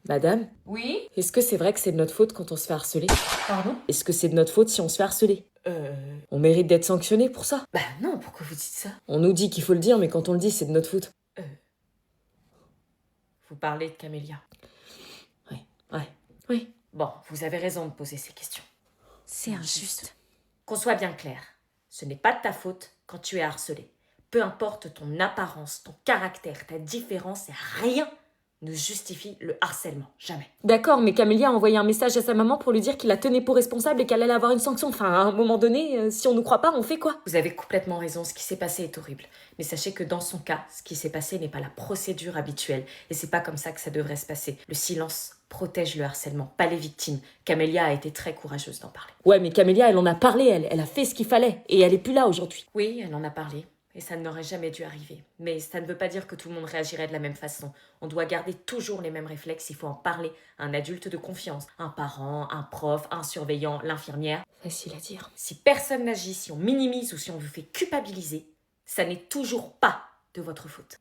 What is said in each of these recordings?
Madame, Oui? est-ce que c'est vrai que c'est de notre faute quand on se fait harceler? Pardon? Est-ce que c'est de notre faute si on se fait harceler? On mérite d'être sanctionné pour ça? Bah non, pourquoi vous dites ça? On nous dit qu'il faut le dire, mais quand on le dit, c'est de notre faute. Vous parlez de Camélia. Ouais. Oui. Bon, vous avez raison de poser ces questions. C'est injuste. Qu'on soit bien clair, ce n'est pas de ta faute quand tu es harcelé. Peu importe ton apparence, ton caractère, ta différence, rien ne justifie le harcèlement. Jamais. D'accord, mais Camélia a envoyé un message à sa maman pour lui dire qu'il la tenait pour responsable et qu'elle allait avoir une sanction. Enfin, à un moment donné, si on nous croit pas, on fait quoi? Vous avez complètement raison, ce qui s'est passé est horrible. Mais sachez que dans son cas, ce qui s'est passé n'est pas la procédure habituelle. Et c'est pas comme ça que ça devrait se passer. Le silence protège le harcèlement, pas les victimes. Camélia a été très courageuse d'en parler. Ouais, mais Camélia, elle en a parlé, elle a fait ce qu'il fallait. Et elle est plus là aujourd'hui. Oui, elle en a parlé. Et ça n'aurait jamais dû arriver. Mais ça ne veut pas dire que tout le monde réagirait de la même façon. On doit garder toujours les mêmes réflexes, il faut en parler à un adulte de confiance. Un parent, un prof, un surveillant, l'infirmière. Facile à dire. Si personne n'agit, si on minimise ou si on vous fait culpabiliser, ça n'est toujours pas de votre faute.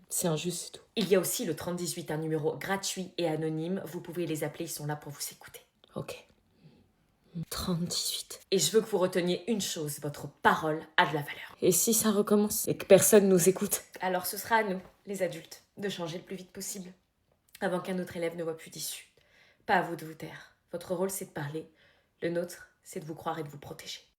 C'est injuste, c'est tout. Il y a aussi le 3018, un numéro gratuit et anonyme. Vous pouvez les appeler, ils sont là pour vous écouter. Ok. 30-18. Et je veux que vous reteniez une chose, votre parole a de la valeur. Et si ça recommence? Et que personne nous écoute? Alors ce sera à nous, les adultes, de changer le plus vite possible, avant qu'un autre élève ne voit plus d'issue. Pas à vous de vous taire. Votre rôle, c'est de parler. Le nôtre, c'est de vous croire et de vous protéger.